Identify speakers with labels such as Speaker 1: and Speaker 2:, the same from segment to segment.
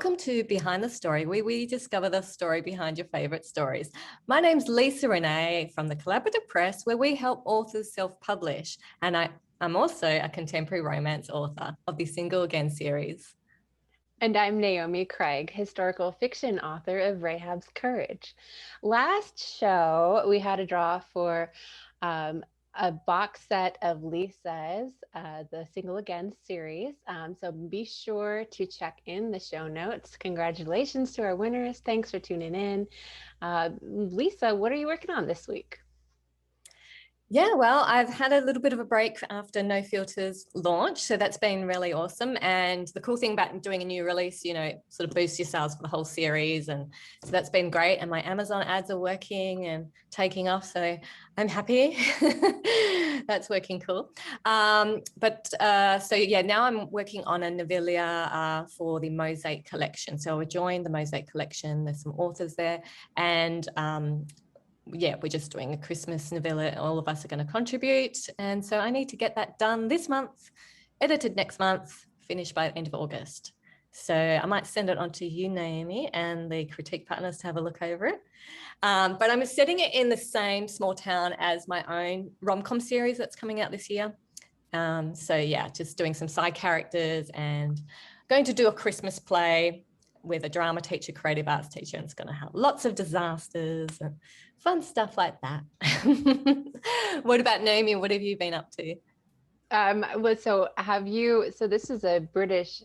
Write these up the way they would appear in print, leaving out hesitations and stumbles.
Speaker 1: Welcome to Behind the Story, where we discover the story behind your favorite stories. My name's Lisa Renee from the Collaborative Press, where we help authors self-publish. And I'm also a contemporary romance author of the Single Again series.
Speaker 2: And I'm Naomi Craig, historical fiction author of Rahab's Courage. Last show, we had a draw for a box set of Lisa's, the Single Again series. So be sure to check in the show notes. Congratulations to our winners. Thanks for tuning in. Lisa, what are you working on this week?
Speaker 1: Yeah, well, I've had a little bit of a break after No Filters launch, so that's been really awesome. And the cool thing about doing a new release, you know, sort of boosts your sales for the whole series, and so that's been great. And my Amazon ads are working and taking off, so I'm happy. That's working cool. So yeah, now I'm working on a novella for the Mosaic collection. So I joined the Mosaic collection. There's some authors there, and yeah, we're just doing a Christmas novella. All of us are going to contribute. And so I need to get that done this month, edited next month, finished by the end of August. So I might send it on to you, Naomi, and the critique partners to have a look over it. But I'm setting it in the same small town as my own rom-com series that's coming out this year. So yeah, just doing some side characters and going to do a Christmas play with a drama teacher, creative arts teacher, and it's going to have lots of disasters and fun stuff like that. What about Naomi? What have you been up to?
Speaker 2: So this is a British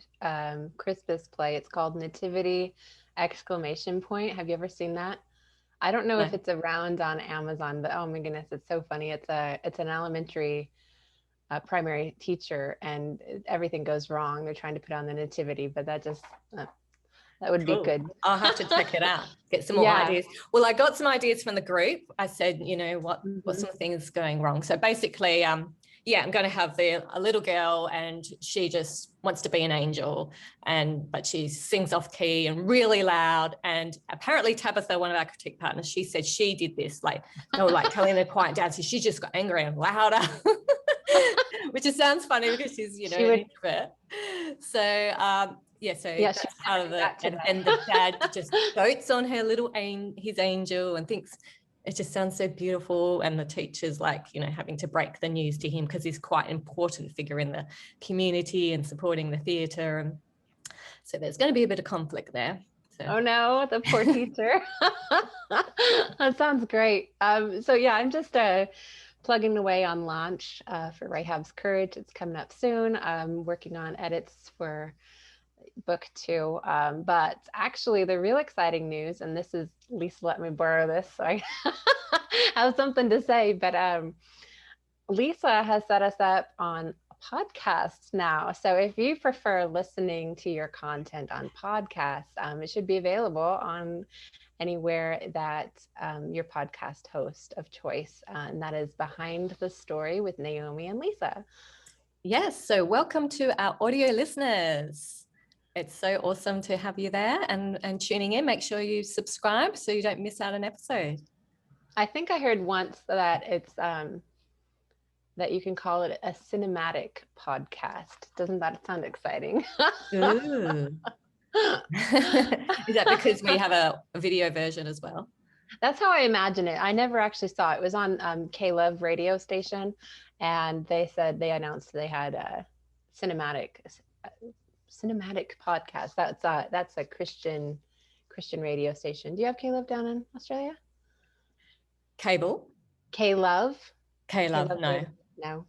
Speaker 2: Christmas play. It's called Nativity! Exclamation point. Have you ever seen that? I don't know if it's around on Amazon, but oh my goodness, it's so funny. It's an elementary primary teacher, and everything goes wrong. They're trying to put on the nativity, but that would be good.
Speaker 1: I'll have to check it out, get some more ideas. Well, I got some ideas from the group. I said, you know, what's some things going wrong? So basically, yeah, I'm going to have a little girl, and she just wants to be an angel, but she sings off key and really loud. And apparently Tabitha, one of our critique partners, she said she did this, like they were like telling her to quiet down. So she just got angry and louder, which just sounds funny because she's, you know, an introvert. So, that's part of it. And the dad just dotes on her his angel, and thinks it just sounds so beautiful. And the teacher's like, you know, having to break the news to him because he's quite an important figure in the community and supporting the theatre. And so there's going to be a bit of conflict there. So.
Speaker 2: Oh no, the poor teacher. That sounds great. So yeah, I'm just plugging away on launch for Rahab's Courage. It's coming up soon. I'm working on edits for book 2, but actually the real exciting news, and this is, Lisa let me borrow this so I have something to say, but Lisa has set us up on podcasts now. So if you prefer listening to your content on podcasts, it should be available on anywhere that your podcast host of choice, and that is Behind the Story with Naomi and Lisa.
Speaker 1: Yes, so welcome to our audio listeners. It's so awesome to have you there and tuning in. Make sure you subscribe so you don't miss out an episode.
Speaker 2: I think I heard once that it's that you can call it a cinematic podcast. Doesn't that sound exciting?
Speaker 1: Ooh. Is that because we have a video version as well?
Speaker 2: That's how I imagine it. I never actually saw it. It was on K-Love radio station, and they announced they had a cinematic podcast. That's a Christian radio station. Do you have K-Love down in Australia?
Speaker 1: Cable?
Speaker 2: K-Love?
Speaker 1: K-Love, no.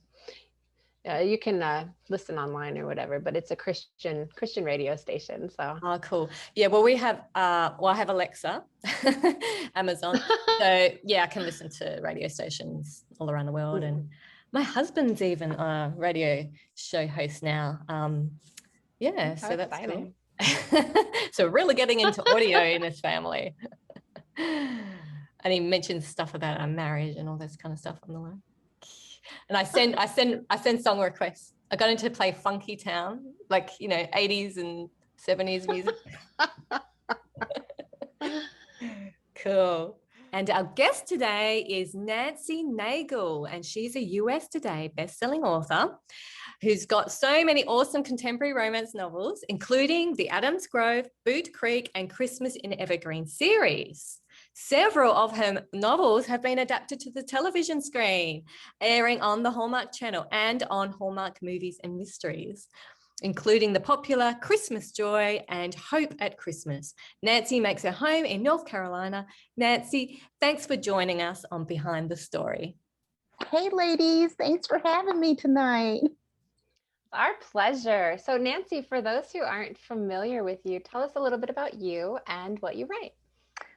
Speaker 2: You can listen online or whatever, but it's a Christian radio station. So.
Speaker 1: Oh, cool. Yeah. Well, we have. I have Alexa, Amazon. So yeah, I can listen to radio stations all around the world, and my husband's even a radio show host now. Yeah, so that's exciting. Cool. So really getting into audio in this family. And he mentions stuff about our marriage and all this kind of stuff on the line. And I send song requests. I got into play Funky Town, like, you know, 80s and 70s music. Cool. And our guest today is Nancy Naigle, and she's a US Today bestselling author who's got so many awesome contemporary romance novels, including the Adams Grove, Boot Creek, and Christmas in Evergreen series. Several of her novels have been adapted to the television screen, airing on the Hallmark Channel and on Hallmark Movies and Mysteries, including the popular Christmas Joy and Hope at Christmas. Nancy makes her home in North Carolina. Nancy, thanks for joining us on Behind the Story.
Speaker 3: Hey, ladies, thanks for having me tonight.
Speaker 2: Our pleasure. So Nancy, for those who aren't familiar with you, tell us a little bit about you and what you write.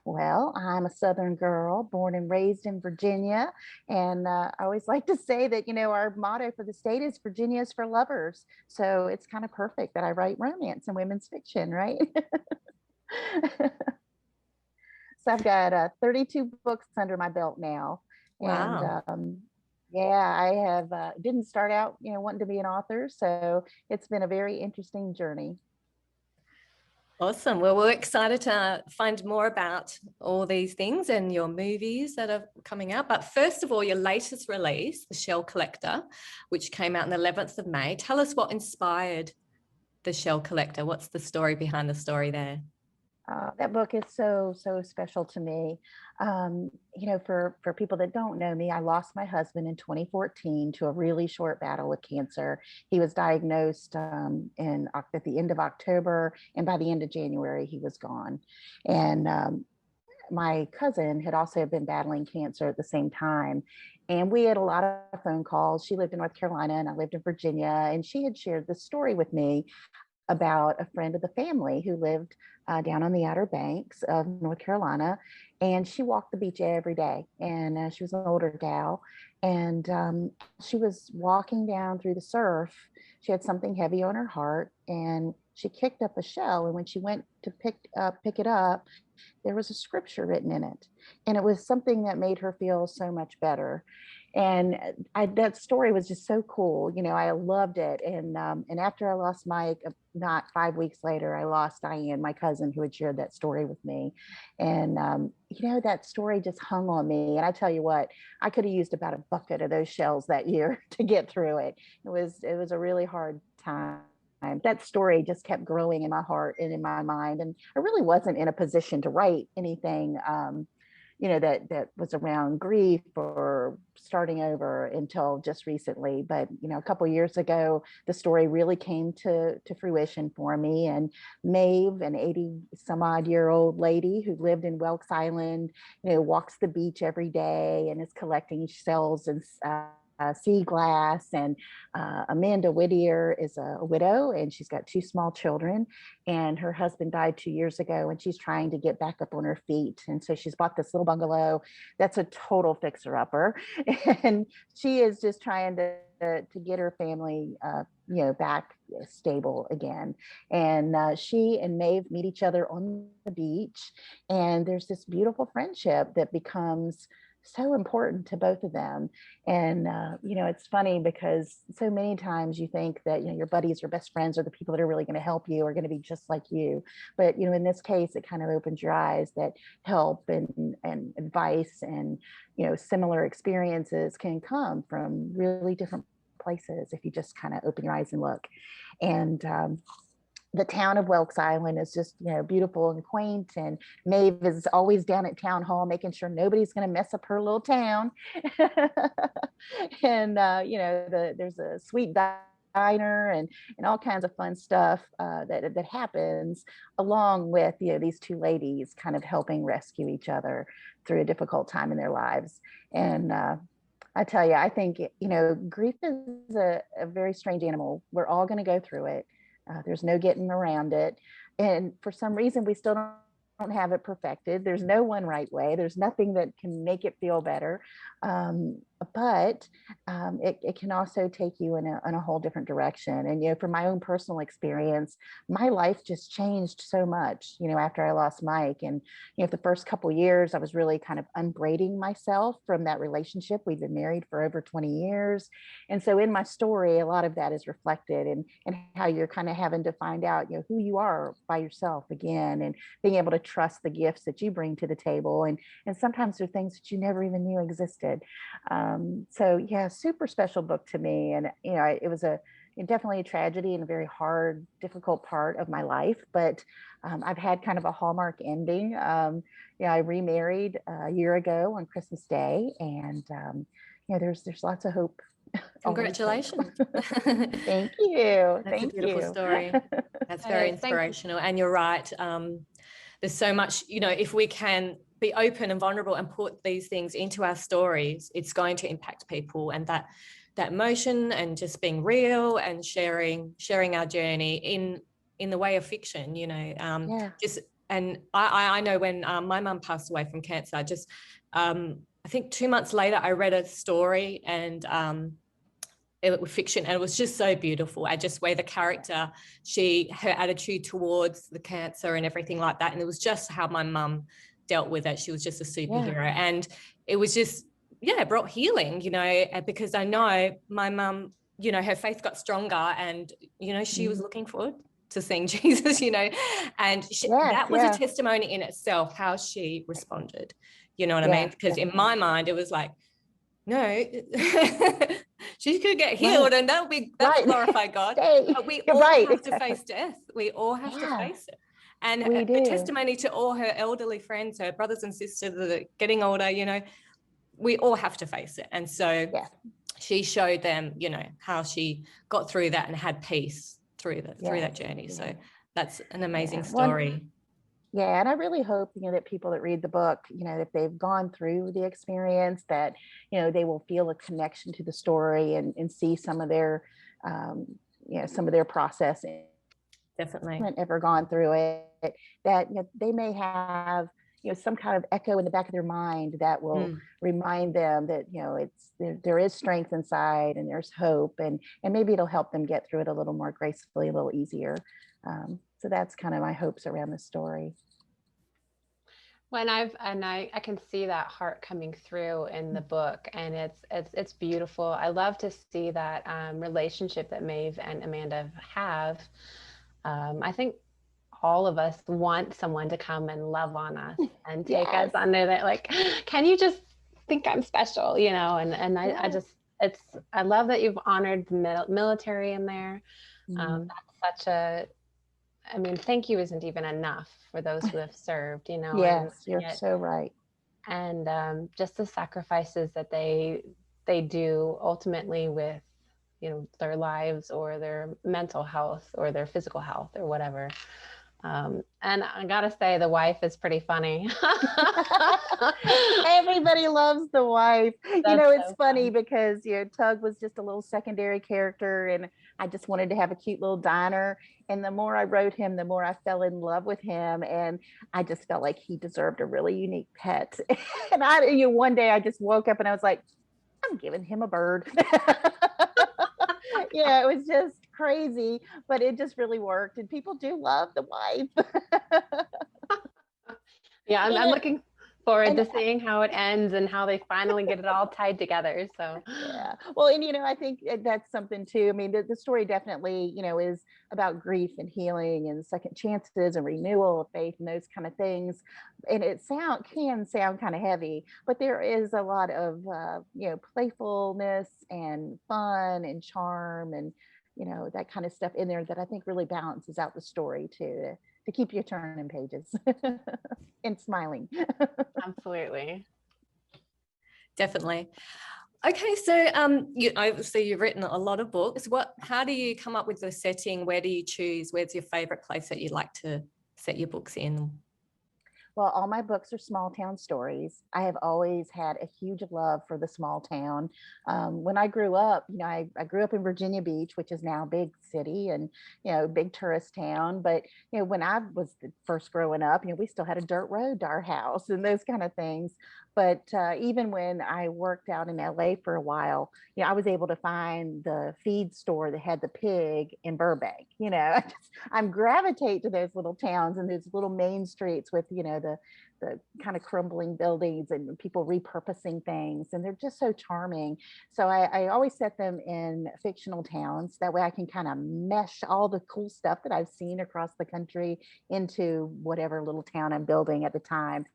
Speaker 3: Well, I'm a Southern girl, born and raised in Virginia. And I always like to say that, our motto for the state is Virginia is for lovers. So it's kind of perfect that I write romance and women's fiction, right? So I've got 32 books under my belt now.
Speaker 1: Wow.
Speaker 3: And yeah, I have didn't start out, wanting to be an author. So it's been a very interesting journey.
Speaker 1: Awesome. Well, we're excited to find more about all these things and your movies that are coming out. But first of all, your latest release, The Shell Collector, which came out on the 11th of May. Tell us what inspired The Shell Collector. What's the story behind the story there?
Speaker 3: That book is so special to me. For people that don't know me, I lost my husband in 2014 to a really short battle with cancer. He was diagnosed at the end of October, and by the end of January, he was gone. And my cousin had also been battling cancer at the same time. And we had a lot of phone calls. She lived in North Carolina and I lived in Virginia. And she had shared this story with me about a friend of the family who lived down on the Outer Banks of North Carolina. And she walked the beach every day. And she was an older gal. And she was walking down through the surf. She had something heavy on her heart. And she kicked up a shell. And when she went to pick it up, there was a scripture written in it. And it was something that made her feel so much better. And that story was just so cool. I loved it. And after I lost Mike, not 5 weeks later, I lost Diane, my cousin, who had shared that story with me. And, that story just hung on me. And I tell you what, I could have used about a bucket of those shells that year to get through it. It was a really hard time. That story just kept growing in my heart and in my mind. And I really wasn't in a position to write anything, that was around grief or starting over until just recently. But, a couple of years ago, the story really came to fruition for me. And Maeve, an 80 some odd year old lady who lived in Welks Island, walks the beach every day and is collecting shells and sea glass. And Amanda Whittier is a widow and she's got 2 small children, and her husband died 2 years ago and she's trying to get back up on her feet. And so she's bought this little bungalow that's a total fixer-upper, and she is just trying to get her family back stable again. And she and Maeve meet each other on the beach, and there's this beautiful friendship that becomes so important to both of them. And it's funny because so many times you think that your buddies or best friends are the people that are really going to help you, are going to be just like you. But in this case, it kind of opens your eyes that help and advice and similar experiences can come from really different places if you just kind of open your eyes and look. And the town of Welks Island is just, beautiful and quaint. And Maeve is always down at town hall, making sure nobody's going to mess up her little town. And, there's a sweet diner and all kinds of fun stuff that happens along with, these 2 ladies kind of helping rescue each other through a difficult time in their lives. And I tell you, I think, grief is a very strange animal. We're all going to go through it. There's no getting around it. And for some reason, we still don't have it perfected. There's no one right way. There's nothing that can make it feel better. but it can also take you in a whole different direction. And, from my own personal experience, my life just changed so much, after I lost Mike. And, the first couple of years, I was really kind of unbraiding myself from that relationship. We've been married for over 20 years. And so in my story, a lot of that is reflected in how you're kind of having to find out, who you are by yourself again, and being able to trust the gifts that you bring to the table. And sometimes they're things that you never even knew existed. So yeah, super special book to me. And, it was definitely a tragedy and a very hard, difficult part of my life, but I've had kind of a Hallmark ending. I remarried a year ago on Christmas Day, and, there's lots of hope.
Speaker 1: Congratulations.
Speaker 3: Thank you.
Speaker 1: That's a beautiful story. That's very inspirational. And you're right. There's so much, if we can be open and vulnerable and put these things into our stories, it's going to impact people. And that emotion and just being real and sharing our journey in the way of fiction, and I know when my mum passed away from cancer, I think 2 months later, I read a story, and it was fiction, and it was just so beautiful. I just where the character, her attitude towards the cancer and everything like that. And it was just how my mum dealt with it. She was just a superhero. And it was just, it brought healing, because I know my mum, her faith got stronger, and, she was looking forward to seeing Jesus, and that was a testimony in itself, how she responded, you know what I mean? Because in my mind, it was like, no, she could get healed, and that would glorify God. But we all have to face death. We all have to face it. And a testimony to all her elderly friends, her brothers and sisters that are getting older, we all have to face it. And so she showed them, how she got through that and had peace through that journey. So that's an amazing story.
Speaker 3: And I really hope, that people that read the book, if they've gone through the experience, that, they will feel a connection to the story and see some of their, some of their process.
Speaker 1: Definitely.
Speaker 3: Haven't ever gone through it, that they may have, some kind of echo in the back of their mind that will remind them that, there is strength inside, and there's hope, and maybe it'll help them get through it a little more gracefully, a little easier. So that's kind of my hopes around the story.
Speaker 2: I can see that heart coming through in the book, and it's beautiful. I love to see that relationship that Maeve and Amanda have. I think all of us want someone to come and love on us and take us under that, like, can you just think I'm special, and I love that you've honored the military in there. That's such a, thank you isn't even enough for those who have served,
Speaker 3: Yes, you're so right.
Speaker 2: And just the sacrifices that they do ultimately with, their lives or their mental health or their physical health or whatever. And I gotta say, the wife is pretty funny.
Speaker 3: Everybody loves the wife. It's
Speaker 2: so
Speaker 3: funny because, Tug was just a little secondary character, and I just wanted to have a cute little diner. And the more I wrote him, the more I fell in love with him. And I just felt like he deserved a really unique pet. And one day I just woke up and I was like, I'm giving him a bird. It was just crazy, but it just really worked. And people do love the wife.
Speaker 2: I'm looking forward to seeing how it ends and how they finally get it all tied together. So
Speaker 3: well, and I think that's something too. The story definitely is about grief and healing and second chances and renewal of faith and those kind of things. And it can sound kind of heavy, but there is a lot of playfulness and fun and charm and that kind of stuff in there that I think really balances out the story too, to keep you turning pages and smiling.
Speaker 2: Absolutely.
Speaker 1: Definitely. Okay, so obviously you've written a lot of books. How do you come up with the setting? Where do you choose? Where's your favorite place that you'd like to set your books in?
Speaker 3: Well, all my books are small town stories. I have always had a huge love for the small town. When I grew up, I grew up in Virginia Beach, which is now a big city and, big tourist town. But, when I was first growing up, we still had a dirt road to our house and those kind of things. But even when I worked out in LA for a while, I was able to find the feed store that had the pig in Burbank. I'm gravitate to those little towns and those little main streets with, the kind of crumbling buildings and people repurposing things, and they're just so charming. So I always set them in fictional towns. That way I can kind of mesh all the cool stuff that I've seen across the country into whatever little town I'm building at the time.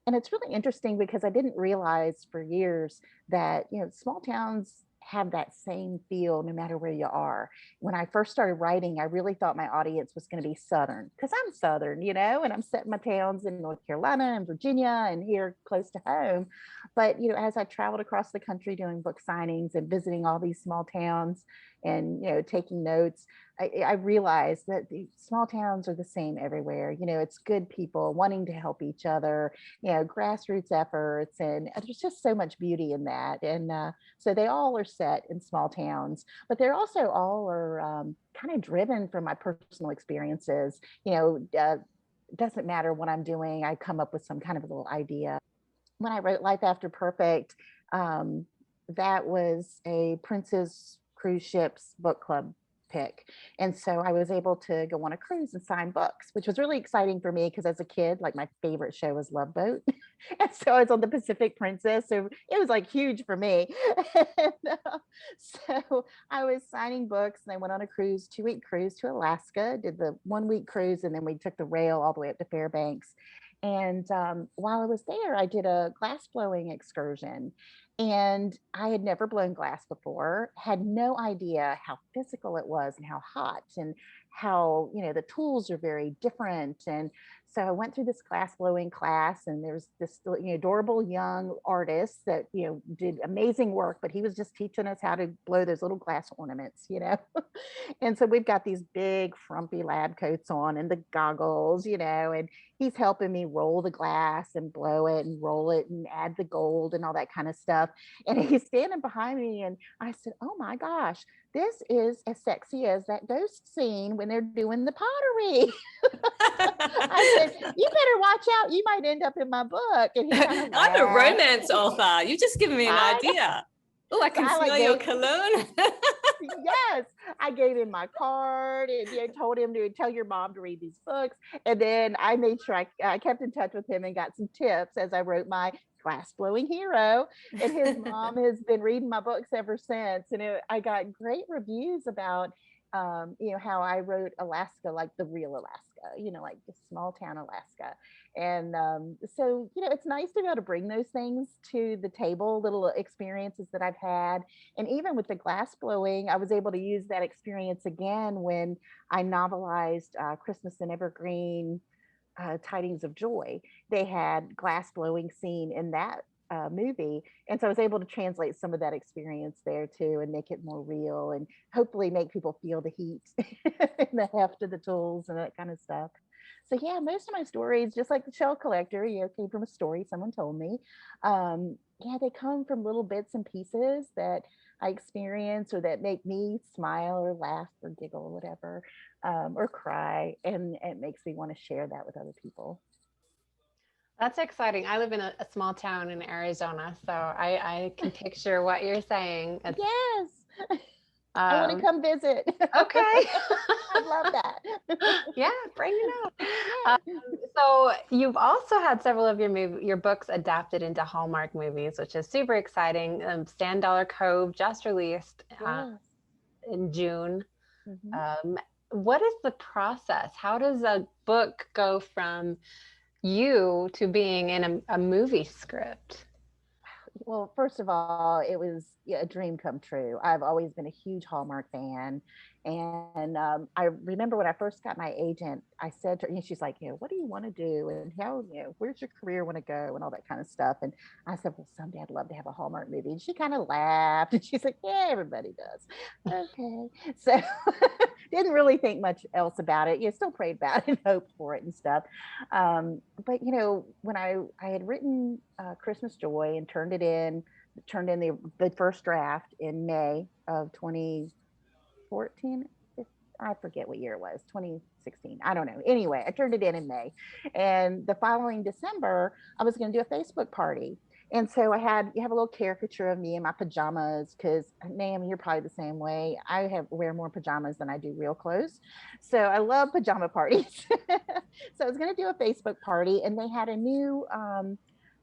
Speaker 3: And it's really interesting because I didn't realize for years that, small towns have that same feel no matter where you are. When I first started writing, I really thought my audience was going to be Southern, because I'm Southern, and I'm setting my towns in North Carolina and Virginia and here close to home. But, as I traveled across the country doing book signings and visiting all these small towns and, taking notes, I realized that the small towns are the same everywhere. It's good people wanting to help each other, grassroots efforts, and there's just so much beauty in that. And so they all are set in small towns, but they're also all are kind of driven from my personal experiences. Doesn't matter what I'm doing, I come up with some kind of a little idea. When I wrote Life After Perfect, that was a Princess Cruise Ships book club pick. And so I was able to go on a cruise and sign books, which was really exciting for me because as a kid, like my favorite show was Love Boat. And so I was on the Pacific Princess. So it was like huge for me. And, so I was signing books and I went on a cruise, 2-week cruise to Alaska, did the 1-week cruise, and then we took the rail all the way up to Fairbanks. And while I was there, I did a glass blowing excursion. And I had never blown glass before, had no idea how physical it was and how hot and how, the tools are very different. And so I went through this glass blowing class, and there's this adorable young artist that, did amazing work, but he was just teaching us how to blow those little glass ornaments, And so we've got these big frumpy lab coats on and the goggles, and he's helping me roll the glass and blow it and roll it and add the gold and all that kind of stuff. And he's standing behind me, and I said, oh my gosh, this is as sexy as that ghost scene when they're doing the pottery. I said, you better watch out, you might end up in my book. And he kind of
Speaker 1: I'm a romance author. You've just given me an idea. Oh, I can smell your cologne.
Speaker 3: Yes, I gave him my card and told him to tell your mom to read these books. And then I made sure I kept in touch with him and got some tips as I wrote my glass blowing hero. And his mom has been reading my books ever since. And I got great reviews about how I wrote Alaska like the real Alaska, like the small town Alaska. And so, it's nice to be able to bring those things to the table, little experiences that I've had. And even with the glass blowing, I was able to use that experience again when I novelized Christmas in Evergreen, Tidings of Joy. They had glass blowing scene in that movie. And so I was able to translate some of that experience there too and make it more real and hopefully make people feel the heat and the heft of the tools and that kind of stuff. So yeah, most of my stories, just like the Shell Collector, came from a story someone told me. They come from little bits and pieces that I experience or that make me smile or laugh or giggle or whatever, or cry. And it makes me want to share that with other people.
Speaker 2: That's exciting. I live in a small town in Arizona, so I can picture what you're saying.
Speaker 3: Yes. I want to come visit.
Speaker 2: Okay.
Speaker 3: I love that.
Speaker 2: Yeah, bring it up. So you've also had several of your books adapted into Hallmark movies, which is super exciting. Sand Dollar Cove just released in June. Mm-hmm. What is the process? How does a book go from you to being in a movie script?
Speaker 3: Well, first of all, it was a dream come true. I've always been a huge Hallmark fan. And I remember when I first got my agent, I said to her, she's like, what do you want to do? And how, where's your career want to go? And all that kind of stuff. And I said, well, someday I'd love to have a Hallmark movie. And she kind of laughed and she's like, yeah, everybody does. Okay. So didn't really think much else about it. Still prayed about it and hoped for it and stuff. But, when I had written Christmas Joy and turned in the first draft in May of 2014. I forget what year it was, 2016. I don't know. Anyway, I turned it in May. And the following December, I was going to do a Facebook party. And so you have a little caricature of me in my pajamas, because Naomi, you're probably the same way. Wear more pajamas than I do real clothes. So I love pajama parties. So I was going to do a Facebook party, and they had a new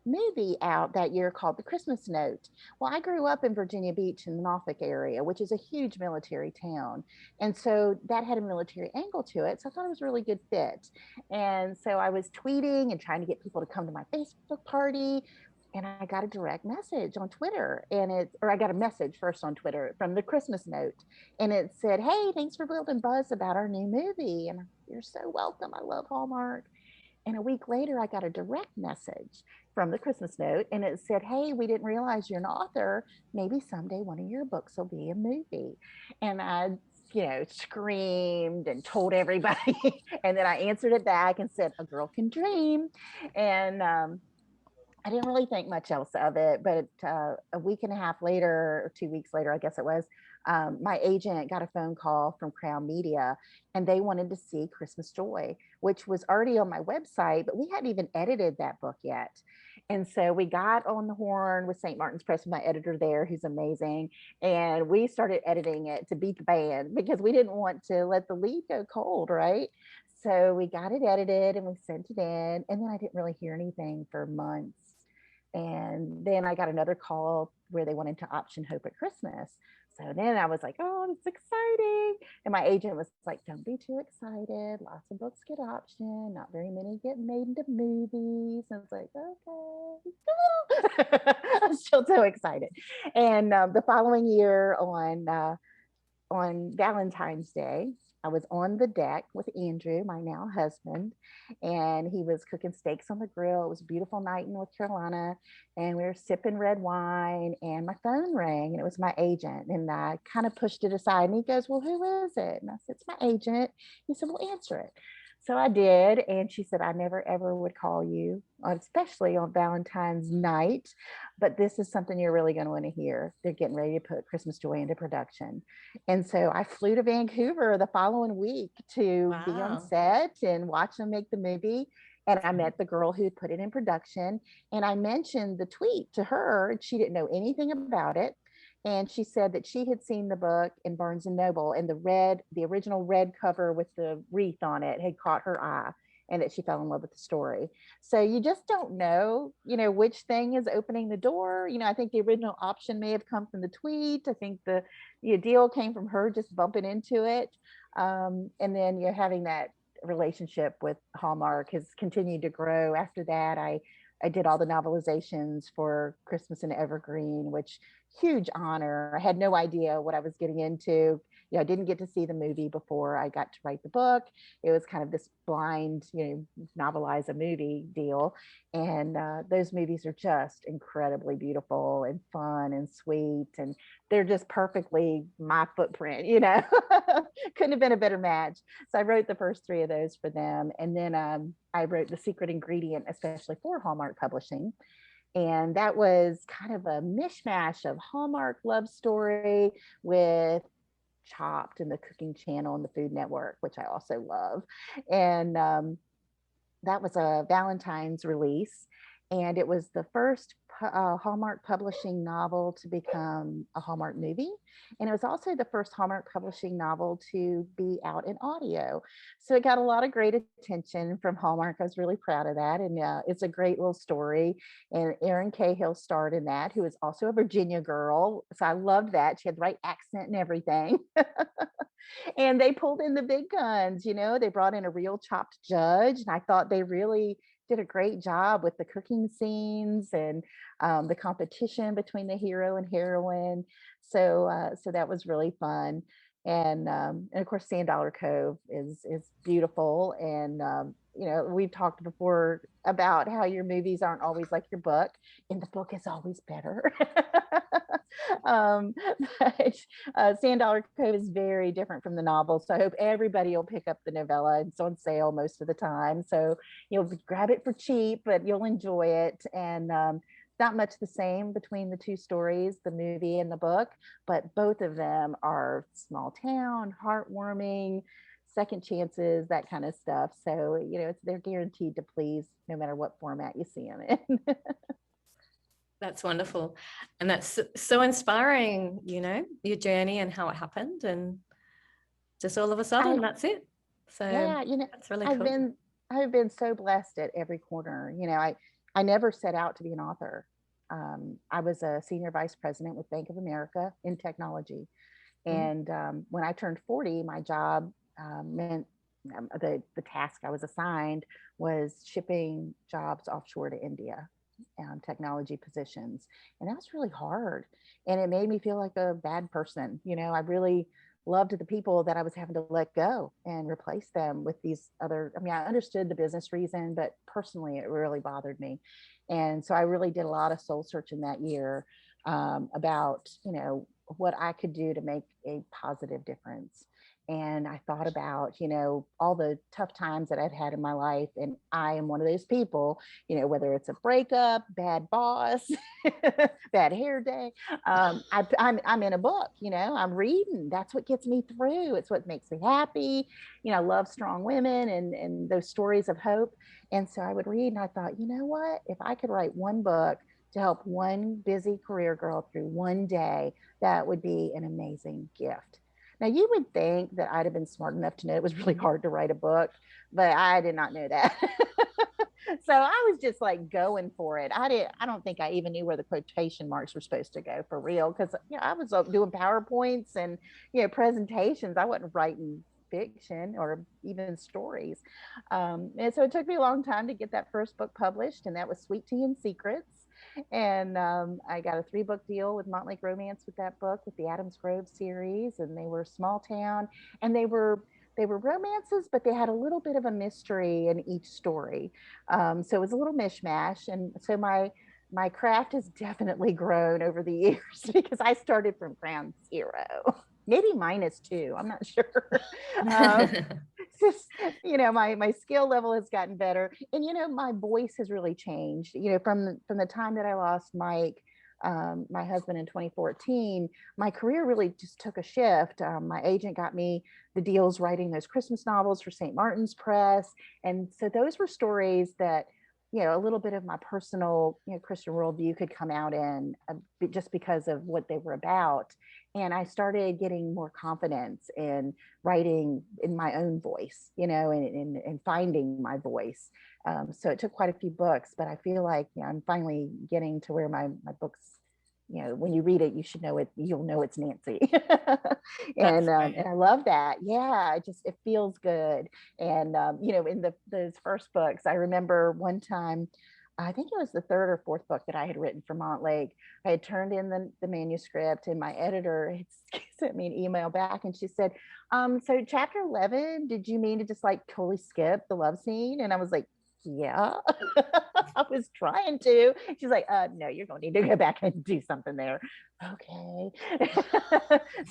Speaker 3: movie out that year called The Christmas Note. Well, I grew up in Virginia Beach in the Norfolk area, which is a huge military town. And so that had a military angle to it. So I thought it was a really good fit. And so I was tweeting and trying to get people to come to my Facebook party. And I got a direct message on Twitter, I got a message first on Twitter from The Christmas Note. And it said, "Hey, thanks for building buzz about our new movie. And you're so welcome. I love Hallmark." And a week later, I got a direct message from The Christmas Note, and it said, "Hey, we didn't realize you're an author. Maybe someday one of your books will be a movie." And I, screamed and told everybody. And then I answered it back and said, "A girl can dream." And I didn't really think much else of it, but a week and a half later, or 2 weeks later, I guess it was, my agent got a phone call from Crown Media, and they wanted to see Christmas Joy, which was already on my website, but we hadn't even edited that book yet. And so we got on the horn with St. Martin's Press, with my editor there, who's amazing. And we started editing it to beat the band, because we didn't want to let the lead go cold, right? So we got it edited and we sent it in. And then I didn't really hear anything for months. And then I got another call where they wanted to option Hope at Christmas. So then I was like, "Oh, it's exciting." And my agent was like, "Don't be too excited. Lots of books get optioned. Not very many get made into movies." And I was like, "Okay." I'm still so excited. And the following year on Valentine's Day, I was on the deck with Andrew, my now husband, and he was cooking steaks on the grill. It was a beautiful night in North Carolina, and we were sipping red wine, and my phone rang, and it was my agent. And I kind of pushed it aside, and he goes, "Well, who is it?" And I said, "It's my agent." He said, "Well, answer it." So I did, and she said, "I never ever would call you, especially on Valentine's night, but this is something you're really going to want to hear. They're getting ready to put Christmas Joy into production." And so I flew to Vancouver the following week to be on set and watch them make the movie. And I met the girl who put it in production, and I mentioned the tweet to her. She didn't know anything about it. And she said that she had seen the book in Barnes and Noble, and the original red cover with the wreath on it had caught her eye, and that she fell in love with the story. So you just don't know, which thing is opening the door. I think the original option may have come from the tweet. I think the deal came from her just bumping into it. And then you're having that relationship with Hallmark has continued to grow. After that, I did all the novelizations for Christmas in Evergreen, which huge honor. I had no idea what I was getting into. I didn't get to see the movie before I got to write the book. It was kind of this blind, novelize a movie deal. And those movies are just incredibly beautiful and fun and sweet. And they're just perfectly my footprint, couldn't have been a better match. So I wrote the first 3 of those for them. And then I wrote The Secret Ingredient, especially for Hallmark Publishing. And that was kind of a mishmash of Hallmark love story with Chopped and the Cooking Channel and the Food Network, which I also love. And that was a Valentine's release. And it was the first Hallmark Publishing novel to become a Hallmark movie. And it was also the first Hallmark Publishing novel to be out in audio. So it got a lot of great attention from Hallmark. I was really proud of that. And it's a great little story. And Erin Cahill starred in that, who is also a Virginia girl. So I loved that. She had the right accent and everything. And they pulled in the big guns, they brought in a real Chopped judge. And I thought they really did a great job with the cooking scenes and the competition between the hero and heroine. So that was really fun. And of course, Sand Dollar Cove is beautiful. And we've talked before about how your movies aren't always like your book, and the book is always better. But Sand Dollar Cove is very different from the novel. So I hope everybody will pick up the novella. It's on sale most of the time. So you'll grab it for cheap, but you'll enjoy it. And not much the same between the 2 stories, the movie and the book, but both of them are small town, heartwarming, second chances, that kind of stuff. So, they're guaranteed to please no matter what format you see them in.
Speaker 1: That's wonderful. And that's so inspiring, your journey and how it happened. And just all of a sudden, that's it. So
Speaker 3: yeah,
Speaker 1: that's really
Speaker 3: I've
Speaker 1: cool.
Speaker 3: been so blessed at every corner. I never set out to be an author. I was a senior vice president with Bank of America in technology. And when I turned 40, my job meant the task I was assigned was shipping jobs offshore to India, technology positions. And that was really hard. And it made me feel like a bad person. I really loved the people that I was having to let go and replace them with these other. I mean, I understood the business reason, but personally, it really bothered me. And so I really did a lot of soul searching that year about, what I could do to make a positive difference. And I thought about, all the tough times that I've had in my life. And I am one of those people, whether it's a breakup, bad boss, bad hair day, I'm in a book, I'm reading. That's what gets me through. It's what makes me happy. I love strong women and those stories of hope. And so I would read and I thought, you know what, if I could write one book to help one busy career girl through one day, that would be an amazing gift. Now, you would think that I'd have been smart enough to know it was really hard to write a book, but I did not know that. So I was just like going for it. I don't think I even knew where the quotation marks were supposed to go for real, because I was doing PowerPoints and presentations. I wasn't writing fiction or even stories. And so it took me a long time to get that first book published, and that was Sweet Tea and Secrets. And I got a 3-book deal with Montlake Romance with that book, with the Adams Grove series, and they were small town, and they were romances, but they had a little bit of a mystery in each story. So it was a little mishmash, and so my craft has definitely grown over the years because I started from ground zero, maybe -2. I'm not sure. Just, my skill level has gotten better, and my voice has really changed. From the time that I lost Mike, my husband, in 2014, my career really just took a shift. My agent got me the deals writing those Christmas novels for St. Martin's Press, and so those were stories that a little bit of my personal Christian worldview could come out in, just because of what they were about. And I started getting more confidence in writing in my own voice, and finding my voice. So it took quite a few books, but I feel like I'm finally getting to where my books, when you read it, you'll know it's Nancy. And I love that. Yeah, it feels good. And in those first books, I remember one time, I think it was the 3rd or 4th book that I had written for Montlake. I had turned in the manuscript, and my editor had sent me an email back, and she said, so chapter 11, did you mean to just like totally skip the love scene? And I was like, yeah. I was trying to. She's like, no, you're gonna need to go back and do something there. Okay.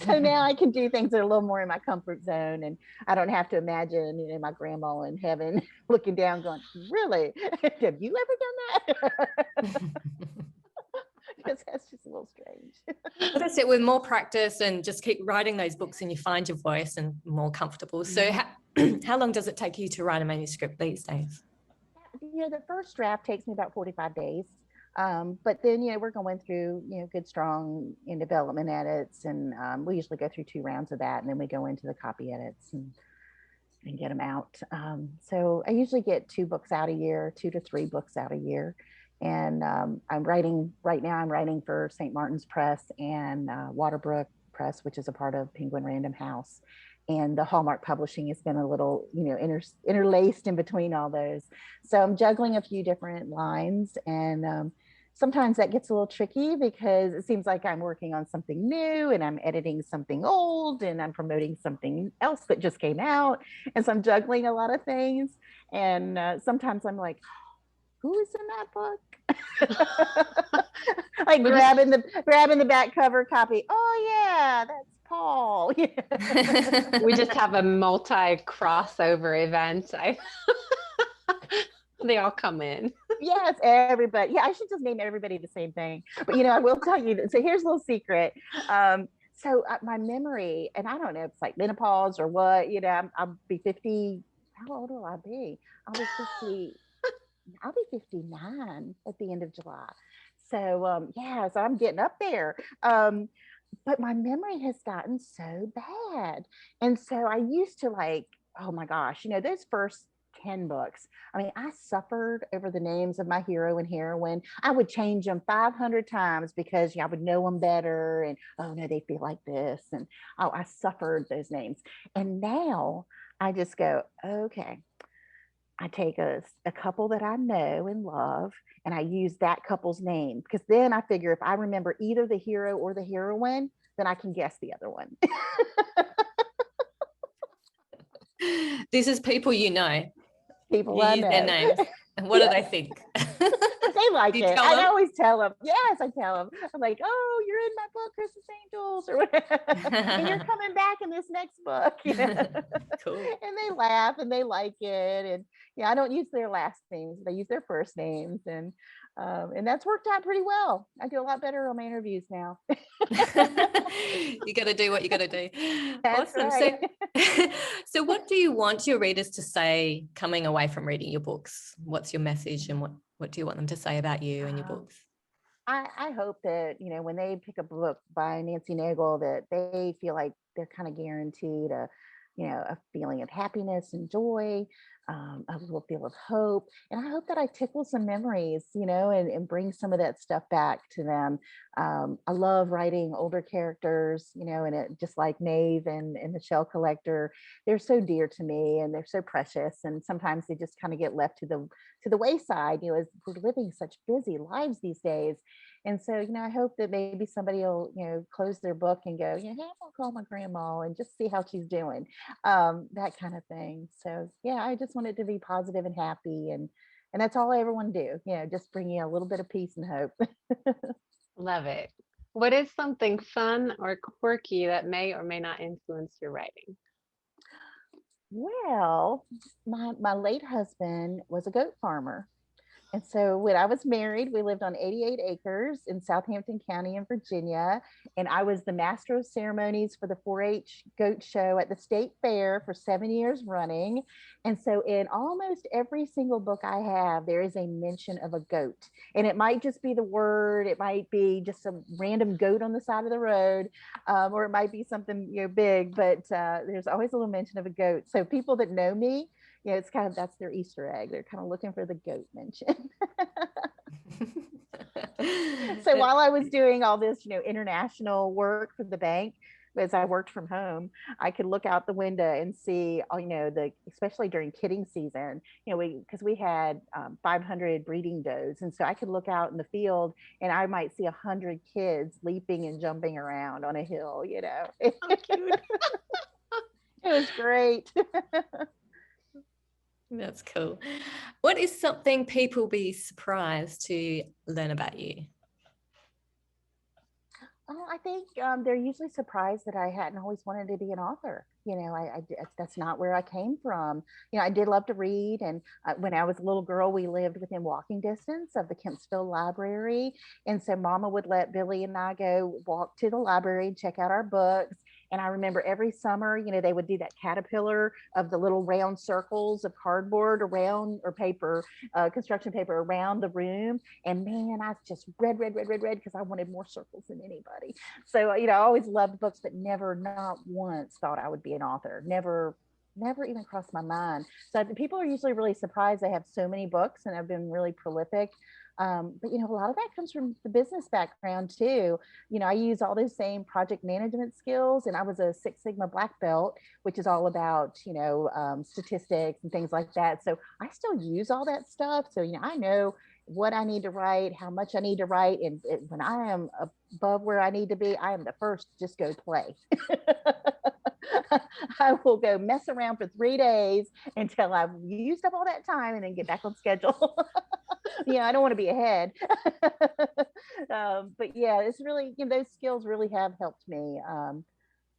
Speaker 3: So now I can do things that are a little more in my comfort zone, and I don't have to imagine my grandma in heaven looking down going, really, have you ever done that? Because that's just a little strange.
Speaker 1: Well, that's it. With more practice and just keep writing those books, and you find your voice and more comfortable. So how long does it take you to write a manuscript these days?
Speaker 3: The first draft takes me about 45 days. But then, we're going through, good, strong in development edits. And we usually go through 2 rounds of that. And then we go into the copy edits and get them out. So I usually get 2 books out a year, 2 to 3 books out a year. And I'm writing for St. Martin's Press and Waterbrook Press, which is a part of Penguin Random House. And the Hallmark Publishing has been a little, interlaced in between all those. So I'm juggling a few different lines, and sometimes that gets a little tricky because it seems like I'm working on something new, and I'm editing something old, and I'm promoting something else that just came out. And so I'm juggling a lot of things. And sometimes I'm like, who is in that book? Like grabbing the back cover copy. Oh yeah, that's Paul.
Speaker 2: We just have a multi-crossover event. They all come in.
Speaker 3: Yes, everybody. Yeah, I should just name everybody the same thing. But I will tell you. So here's a little secret. So my memory, and I don't know if it's like menopause or what. I'll be 50. How old will I be? I'll be 50. I'll be 59 at the end of July. So yeah, so I'm getting up there. But my memory has gotten so bad. And so I used to like, oh my gosh, those first 10 books. I mean, I suffered over the names of my hero and heroine. I would change them 500 times because I would know them better. And oh no, they feel like this. And oh, I suffered those names. And now I just go, okay, I take a couple that I know and love, and I use that couple's name, because then I figure if I remember either the hero or the heroine, then I can guess the other one.
Speaker 1: This is people
Speaker 3: People
Speaker 1: you
Speaker 3: I
Speaker 1: use their
Speaker 3: know.
Speaker 1: names, and what do they think?
Speaker 3: They like
Speaker 1: You
Speaker 3: it.
Speaker 1: tell
Speaker 3: I
Speaker 1: them?
Speaker 3: always tell them. Yes, I tell them. I'm like, oh, you're in my book, Christmas Angels, or whatever, and you're coming back in this next book.
Speaker 1: Cool.
Speaker 3: And they laugh and they like it. And yeah, I don't use their last names. They use their first names, and that's worked out pretty well. I do a lot better on my interviews now.
Speaker 1: You got to do what you got to do.
Speaker 3: That's
Speaker 1: Awesome.
Speaker 3: right.
Speaker 1: So what do you want your readers to say coming away from reading your books? What's your message, and what do you want them to say about you and your books?
Speaker 3: I hope that, when they pick up a book by Nancy Naigle, that they feel like they're kind of guaranteed a feeling of happiness and joy, a little feel of hope. And I hope that I tickle some memories, and bring some of that stuff back to them. I love writing older characters, and it just like Maeve and the Shell Collector, they're so dear to me and they're so precious. And sometimes they just kind of get left to the wayside, as we're living such busy lives these days. And so, I hope that maybe somebody will, close their book and go, hey, I'll call my grandma and just see how she's doing, that kind of thing. So, yeah, I just want it to be positive and happy. And that's all I ever want to do, just bring you a little bit of peace and hope.
Speaker 2: Love it. What is something fun or quirky that may or may not influence your writing?
Speaker 3: Well, my late husband was a goat farmer. And so when I was married, we lived on 88 acres in Southampton County in Virginia. And I was the master of ceremonies for the 4-H goat show at the state fair for 7 years running. And so in almost every single book I have, there is a mention of a goat. And it might just be the word, it might be just some random goat on the side of the road, or it might be something big, but there's always a little mention of a goat. So people that know me, it's kind of, that's their Easter egg. They're kind of looking for the goat mention. So while I was doing all this, international work for the bank, as I worked from home, I could look out the window and see, especially during kidding season, because we had 500 breeding does. And so I could look out in the field and I might see 100 kids leaping and jumping around on a hill, It was great.
Speaker 1: That's cool. What is something people be surprised to learn about you?
Speaker 3: I think they're usually surprised that I hadn't always wanted to be an author. That's not where I came from. I did love to read. And when I was a little girl, we lived within walking distance of the Kempsville Library. And so Mama would let Billy and I go walk to the library and check out our books. And I remember every summer, they would do that caterpillar of the little round circles of cardboard around, or paper, construction paper around the room. And man, I just read because I wanted more circles than anybody. So, I always loved books, but never, not once thought I would be an author. Never even crossed my mind. So people are usually really surprised I have so many books and I've been really prolific. But a lot of that comes from the business background too. I use all those same project management skills, and I was a Six Sigma black belt, which is all about statistics and things like that. So I still use all that stuff. So I know what I need to write, how much I need to write, and when I am above where I need to be, I am the first to just go play. I will go mess around for 3 days until I've used up all that time and then get back on schedule. I don't want to be ahead. But yeah, it's really, those skills really have helped me.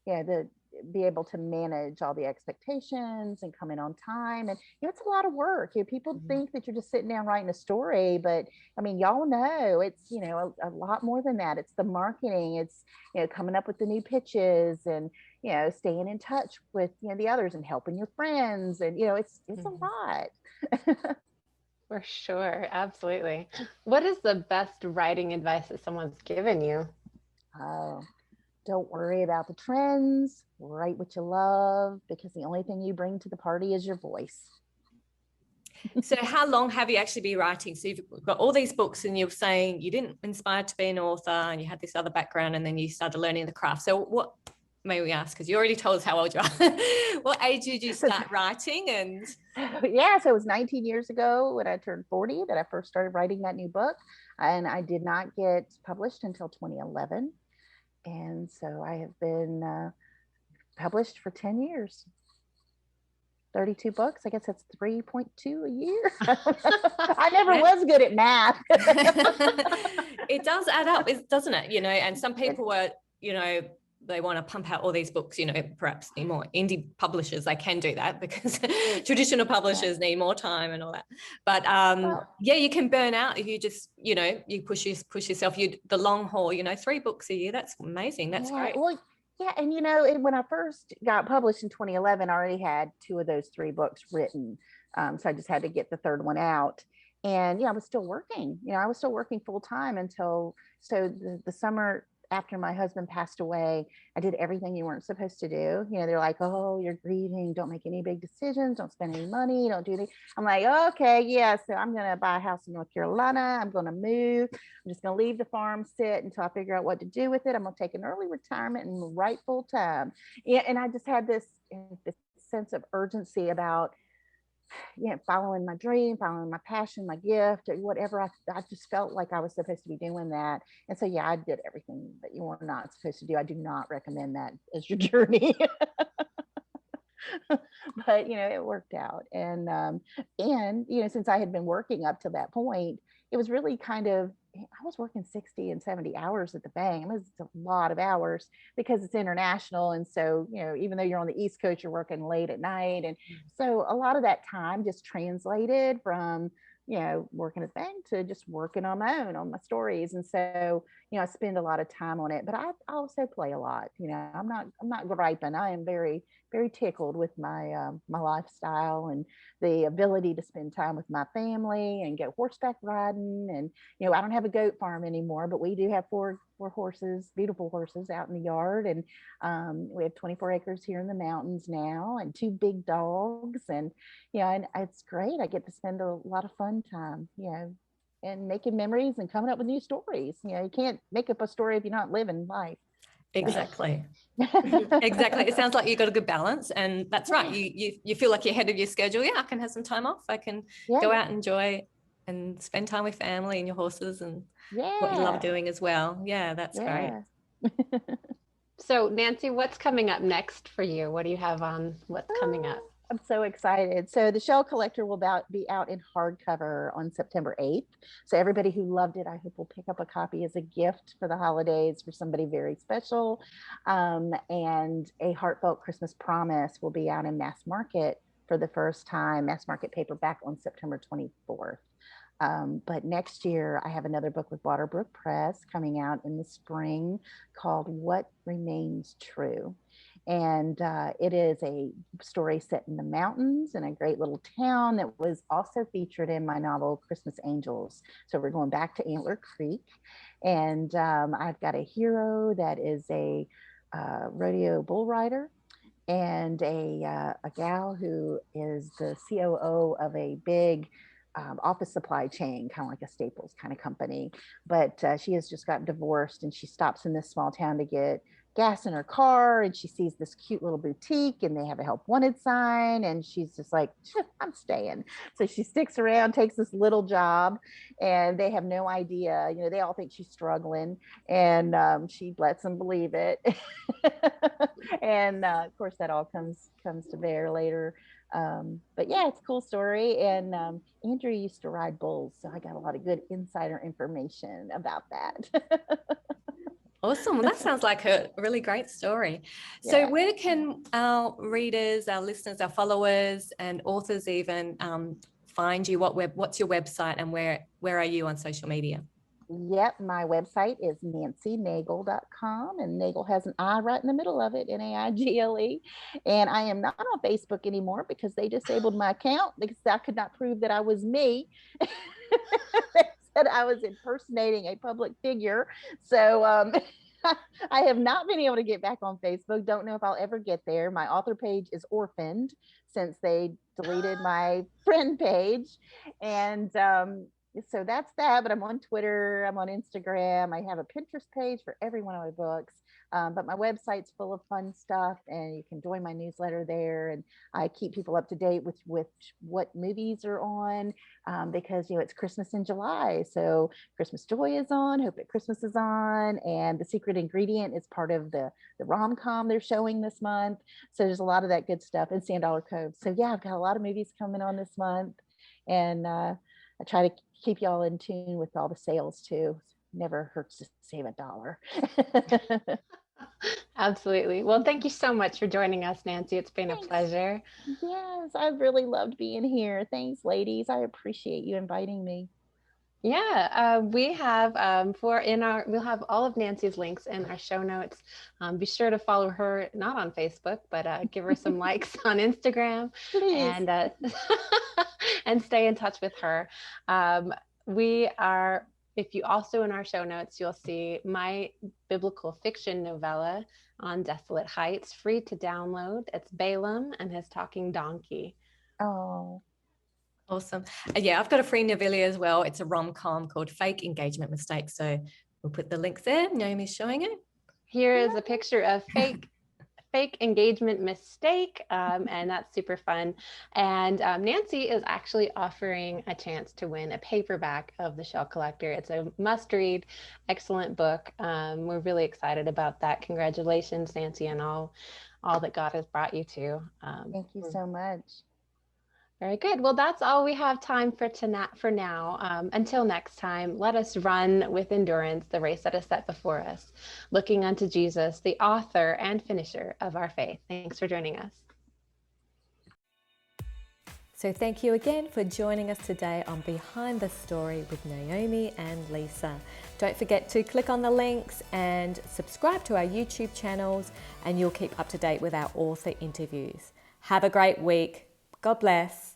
Speaker 3: To be able to manage all the expectations and come in on time. And it's a lot of work. People think that you're just sitting down writing a story, but I mean, y'all know it's, a lot more than that. It's the marketing, it's, coming up with the new pitches, and, staying in touch with, the others and helping your friends. And, it's a lot.
Speaker 2: For sure. Absolutely. What is the best writing advice that someone's given you?
Speaker 3: Oh, don't worry about the trends. Write what you love, because the only thing you bring to the party is your voice.
Speaker 1: So how long have you actually been writing? So you've got all these books and you're saying you didn't inspire to be an author and you had this other background and then you started learning the craft. So what, may we ask, because you already told us how old you are, what age did you start writing? And
Speaker 3: yeah, so it was 19 years ago when I turned 40 that I first started writing that new book, and I did not get published until 2011. And so I have been published for 10 years. 32 books. I guess that's 3.2 a year. I never was good at math.
Speaker 1: It does add up, doesn't it? You know, and some people were, you know, they want to pump out all these books, you know, perhaps need more indie publishers. They can do that because traditional publishers need more time and all that. But yeah, you can burn out if you just, you know, you push yourself, the long haul, you know, 3 books a year. That's amazing. That's great.
Speaker 3: Well, yeah, and you know, when I first got published in 2011, I already had 2 of those 3 books written. So I just had to get the 3rd one out. And yeah, I was still working. You know, I was still working full time until the summer after my husband passed away. I did everything you weren't supposed to do. You know, they're like, "Oh, you're grieving. Don't make any big decisions. Don't spend any money. Don't do anything." I'm like, "Okay, yeah." So I'm gonna buy a house in North Carolina. I'm gonna move. I'm just gonna leave the farm sit until I figure out what to do with it. I'm gonna take an early retirement and write full time. Yeah, and I just had this sense of urgency about, you know, following my dream, following my passion, my gift, or whatever. I just felt like I was supposed to be doing that. And so, yeah, I did everything that you were not supposed to do. I do not recommend that as your journey. But, you know, it worked out. And, you know, since I had been working up to that point, it was really kind of, I was working 60 and 70 hours at the bank. It was a lot of hours because it's international. And so, you know, even though you're on the East Coast, you're working late at night. And so a lot of that time just translated from, you know, working at the bank to just working on my own, on my stories. And so, you know, I spend a lot of time on it, but I also play a lot. You know, I'm not griping. I am very, very tickled with my my lifestyle and the ability to spend time with my family and go horseback riding. And you know, I don't have a goat farm anymore, but we do have four horses, beautiful horses out in the yard. And we have 24 acres here in the mountains now, and 2 big dogs. And you know, and it's great. I get to spend a lot of fun time, you know, and making memories and coming up with new stories. You know, you can't make up a story if you're not living life.
Speaker 1: Exactly. Exactly. It sounds like you got a good balance, and that's right. You feel like you're ahead of your schedule. Yeah, I can have some time off. I can go out and enjoy and spend time with family and your horses and what you love doing as well. Yeah, that's great.
Speaker 2: So Nancy, what's coming up next for you? What do you have on what's coming up?
Speaker 3: I'm so excited. So the Shell Collector will be out in hardcover on September 8th. So everybody who loved it, I hope will pick up a copy as a gift for the holidays for somebody very special. And A Heartfelt Christmas Promise will be out in mass market for the first time, mass market paperback on September 24th. But next year, I have another book with Waterbrook Press coming out in the spring called What Remains True. And it is a story set in the mountains in a great little town that was also featured in my novel, Christmas Angels. So we're going back to Antler Creek. And I've got a hero that is a rodeo bull rider, and a gal who is the COO of a big office supply chain, kind of like a Staples kind of company. But she has just gotten divorced, and she stops in this small town to get gas in her car, and she sees this cute little boutique and they have a help wanted sign, and she's just like, I'm staying. So she sticks around, takes this little job, and they have no idea, you know, they all think she's struggling, and she lets them believe it. And of course that all comes to bear later. But yeah, it's a cool story. And Andrew used to ride bulls, so I got a lot of good insider information about that.
Speaker 1: Awesome. Well, that sounds like a really great story. So where can our readers, our listeners, our followers and authors even find you? What's your website, and where are you on social media?
Speaker 3: Yep, my website is nancynaigle.com, and Nagle has an I right in the middle of it, Naigle. And I am not on Facebook anymore because they disabled my account because I could not prove that I was me. They said I was impersonating a public figure. So I have not been able to get back on Facebook. Don't know if I'll ever get there. My author page is orphaned since they deleted my friend page. And so that's that. But I'm on Twitter, I'm on Instagram, I have a Pinterest page for every one of my books. But my website's full of fun stuff, and you can join my newsletter there. And I keep people up to date with what movies are on, because it's Christmas in July, so Christmas Joy is on, Hope at Christmas is on, and The Secret Ingredient is part of the rom-com they're showing this month. So there's a lot of that good stuff, in Sand Dollar Cove. So yeah, I've got a lot of movies coming on this month, and I try to keep y'all in tune with all the sales too. Never hurts to save $1.
Speaker 2: Absolutely. Well, thank you so much for joining us, Nancy. It's been
Speaker 3: Thanks.
Speaker 2: a pleasure.
Speaker 3: Yes, I've really loved being here. Thanks, ladies. I appreciate you inviting me.
Speaker 2: Yeah, we have we'll have all of Nancy's links in our show notes. Be sure to follow her, not on Facebook, but give her some likes on Instagram.
Speaker 3: Please.
Speaker 2: And and stay in touch with her. If you also in our show notes, you'll see my biblical fiction novella on Desolate Heights, free to download. It's Balaam and his talking donkey.
Speaker 3: Oh,
Speaker 1: awesome. Yeah, I've got a free novella as well. It's a rom-com called Fake Engagement Mistake. So we'll put the links there. Naomi's showing it.
Speaker 2: Here is a picture of fake engagement mistake, and that's super fun. And Nancy is actually offering a chance to win a paperback of The Shell Collector. It's a must-read, excellent book. We're really excited about that. Congratulations, Nancy, and all that God has brought you to.
Speaker 3: thank you so much.
Speaker 2: Very good. Well, that's all we have time for now. Until next time, let us run with endurance the race that is set before us, looking unto Jesus, the author and finisher of our faith. Thanks for joining us.
Speaker 1: So thank you again for joining us today on Behind the Story with Naomi and Lisa. Don't forget to click on the links and subscribe to our YouTube channels, and you'll keep up to date with our author interviews. Have a great week. God bless.